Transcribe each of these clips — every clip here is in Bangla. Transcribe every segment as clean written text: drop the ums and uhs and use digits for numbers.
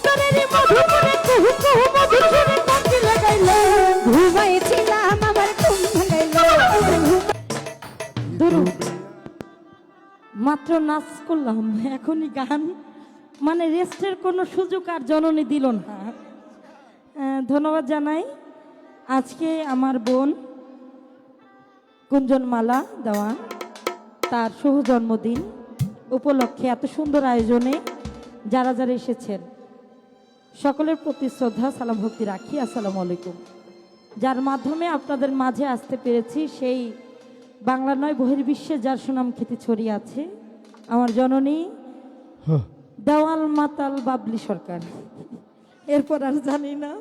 অন্তরেরই মধুপুরে কুহু কুহু মধুর সুরে কণ্ঠে লাগাইল ঘুমাইছিলাম আমার ঘুম ভাঙাইল দুরু মাত্র নাচ করলাম এখনই গান মানে রেস্টের কোনো সুযোগ আর জননী দিল না। ধন্যবাদ জানাই আজকে আমার বোন কুঞ্জনমালা দেওয়া তার শুভ জন্মদিন উপলক্ষে এত সুন্দর আয়োজনে যারা যারা এসেছেন সকলের প্রতি শ্রদ্ধা সালাম ভক্তি রাখি। আসসালামু আলাইকুম। যার মাধ্যমে আপনাদের মাঝে আসতে পেরেছি সেই বাংলা নয় বহির্বিশ্বে যার সুনাম খ্যাতি ছড়িয়ে আছে আমার জননী দেওয়াল মাতাল বাবলি সরকার। এরপর আর জানি না,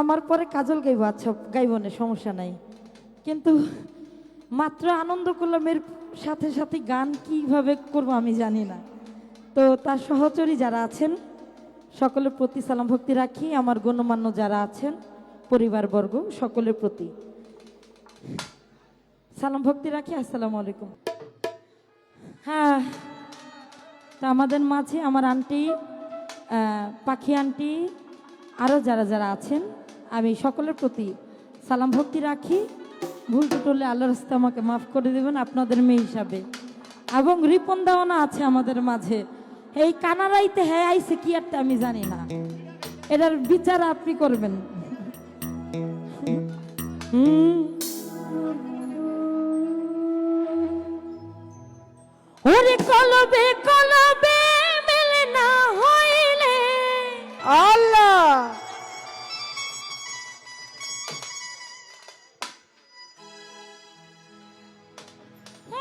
আমার পরে কাজল গাইব। আচ্ছা গাইব না, সমস্যা নাই, কিন্তু মাত্র আনন্দ করলাম, এর সাথে সাথে গান কিভাবে করবো আমি জানি না। তো তার সহচরী যারা আছেন সকলের প্রতি সালাম ভক্তি রাখি। আমার গণ্যমান্য যারা আছেন পরিবারবর্গ সকলের প্রতি সালাম ভক্তি রাখি। আসসালামু আলাইকুম। হ্যাঁ, তা আমাদের মাঝে আমার আন্টি পাখি আন্টি আরও যারা যারা আছেন আমি সকলের প্রতি সালাম ভক্তি রাখি। ভুল টুটলে আল্লাহর রাস্তায় আমাকে মাফ করে দেবেন আপনাদের মেয়ে হিসাবে। এবং রিপন দেওয়ানা আছে আমাদের মাঝে। এই কানারাইতে হ্যাঁ আইসে কি একটা আমি জানি না, এটার বিচার আপনি করবেন। ওরে কলবে কলবে মেলে না হইলে আল্লাহ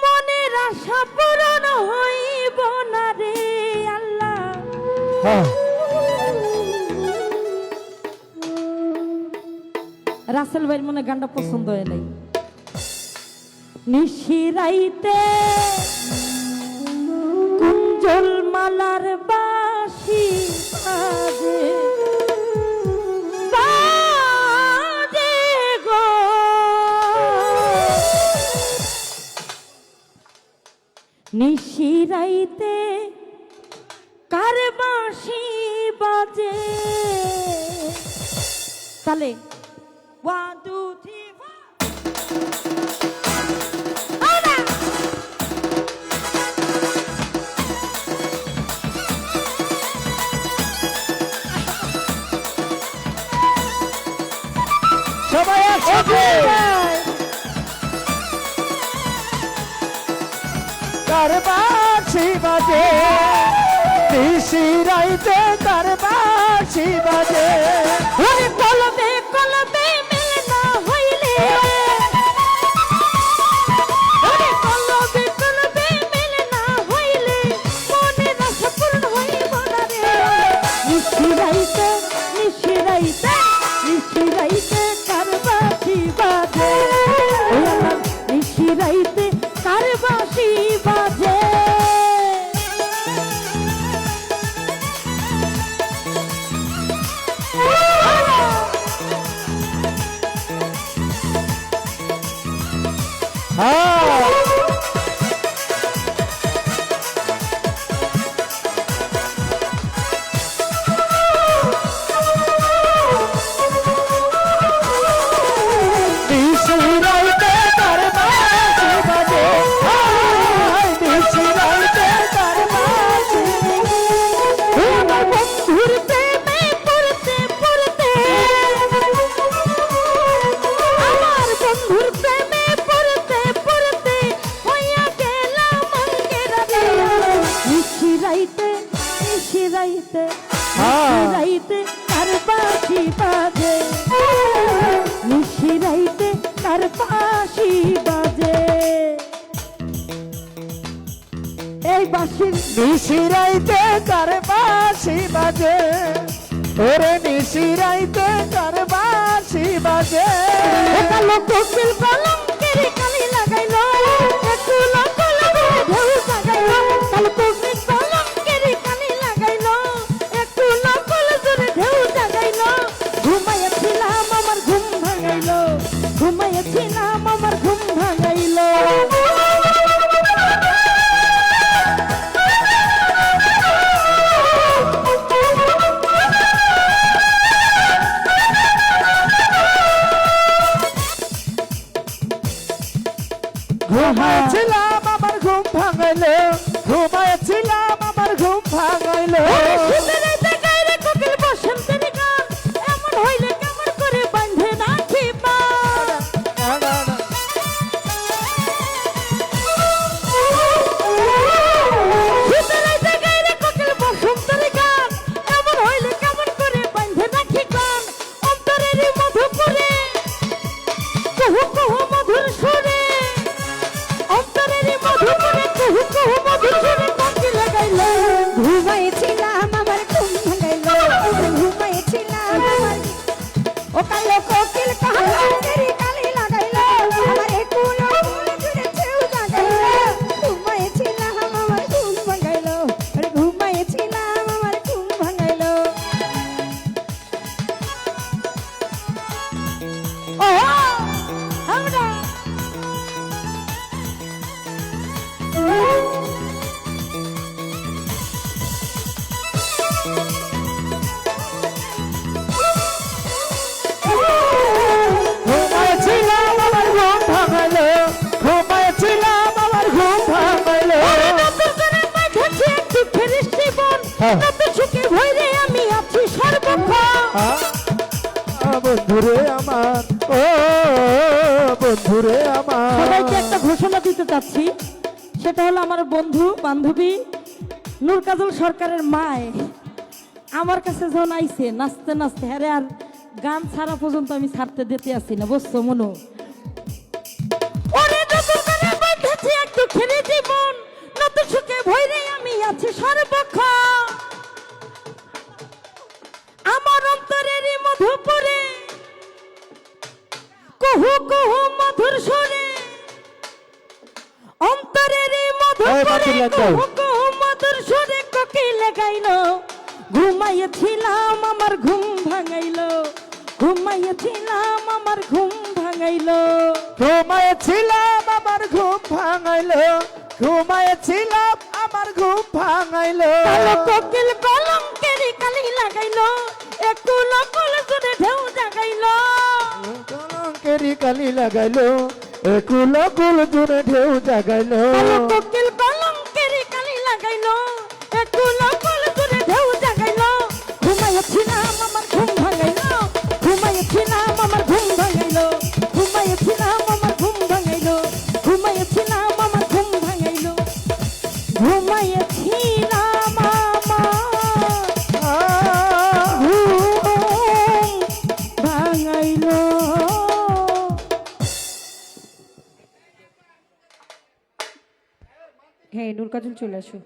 মনের আশা পূরণ হইব না রে আল্লাহ। রাসেল ভাইয়ের মনে গানটা পছন্দ হয় নাই। নিশিরাইতে কুঞ্জল মালার বাঁশি বাজে বাজে গো, নিশিরাইতে কার বাঁশি বাজে। তাহলে 1 2 3 4 সবাই একসাথে তার বাঁশি বাজে, নিশিরাইতে তার বাঁশি বাজে। ওরে কলবে কলবে মেলে না হইলে, ওরে কলবে কলবে মেলে না হইলে মনের আশা পূরণ হইব না রে। নিশিরাইতে নিশিরাইতে নিশিরাইতে কার বাঁশি বাজে, নিশিরাইতে কার বাঁশি বাজে। নিশিরাইতে তার বাঁশি বাজে, নিশিরাইতে তার বাঁশি। আমার বন্ধুর প্রেমে পড়তে পড়তে, আমার বন্ধুর প্রেমে পড়তে পড়তে হইয়া গেলাম অঙ্গেরা রে। নিশিরাইতে নিশিরাইতে নিশিরাইতে কার বাঁশি বাজে, নিশিরাইতে কার বাঁশি বাজে। এই বাঁশির নিশিরাইতে তার বাঁশি বাজে, ওরে নিশিরাইতে তার বাঁশি বাজে। কালো কোকিল কলঙ্কের কালি লাগাইলো, একটু লকল ঢেউ জাগাইলো। কালো কোকিল কলঙ্কের কালি লাগাইলো, একটু লকল ঢেউ জাগাইলো। ঘুমাইয়াছিলাম আমার ঘুম ভাঙাইলো, ঘুমাইয়াছিলাম আমার ঘুম ভাঙাইলো। ঘুমাইছিলাম আমার ঘুম ভাঙাইলো শীতের রাতে গায়ে কোকিল বসন্তের গান এমন হইলে কেমন করে বাঁধে রাখি প্রাণ শীতের রাতে গায়ে কোকিল বসন্তের গান এমন হইলে কেমন করে বাঁধে রাখি গান অন্তরেরই মধুপুরে কুহু কুহু মধুর সুরে অন্তরেরই মধুপুরে কুহু কুহু মধুর সুরে কোকিল গাইলো ঘুমাইছিলাম আমার ঘুম ভাঙাইলো ঘুমাইছিলাম আমার ও কালো কোকিল কাহাতেরি কালি লাগাইলো আমার একুলো ফুল জুড়ে ছেউ জাগাইলো ঘুমাইছিলাম আমার ঘুম ভাঙাইলো ঘুমাইছিলাম আমার ঘুম ভাঙাইলো ও আমরা ঘুমাইছিলাম আমার ঘুম ভাঙাইলো ঘুমাইছিলাম আমার ঘুম ভাঙাইলো নতুন করে বাঁধেছি এক দুঃখের জীবন হ্যাঁ। নতুন সুখে ভরে আমি আছি সর্বক্ষণ বন্ধুরে আমার ও বন্ধুরে আমার সবাইকে একটা ঘোষণা দিতে চাচ্ছি সেটা হলো আমার বন্ধু বান্ধবী নূর কাজল সরকারের মায় আমার কাছে যখন আইছে নাচতে নাচতে হ্যাঁ আর গান ছাড়া পর্যন্ত আমি ছাড়তে দিতে আসি না বুঝছো মনু ওরে নতুন করে বাঁধেছি এক দুঃখের জীবন নতুন সুখে ভরে আমি আছি সর্বক্ষণ আমার অন্তরেরই মধুপুরে কুহু কুহু মধুর সুরে অন্তরেরই এই মধুপুরে মাটির লাগাও। কুহু কুহু মধুর সুরে কোকিল গাইলো ঘুমাইছিলাম আমার ঘুম ভাঙাইলো ঘুমাইছিলাম আমার ঘুম ভাঙাইলো ঘুমাইছিলাম আমার ঘুম ভাঙাইলো ঘুমাইছিলাম আমার ঘুম ভাঙাইলো কালো কোকিল কলঙ্কেরি কালি লাগাইলো একুল কুল জুড়ে ঢেউ জাগাইলো কলঙ্কেরি কালি লাগাইলো একুল কুল জুড়ে ঢেউ জাগাইলো কালো কোকিল কলঙ্কেরি কালি লাগাইলো একুল কুল জুড়ে ঢেউ জাগাইলো ঘুমাইছিলাম আমার ঘুম ভাঙাইলো ঘুমাইছিলাম আমার ঘুম ভাঙাইলো ঘুমাইছিলাম আমার ঘুম ভাঙাইলো ঘুমাইছিলাম আমার ঘুম ভাঙাইলো ঘুমাইছিলাম আমার ঘুম ভাঙাইলো হ্যাঁ নূর কাজল চলে আসো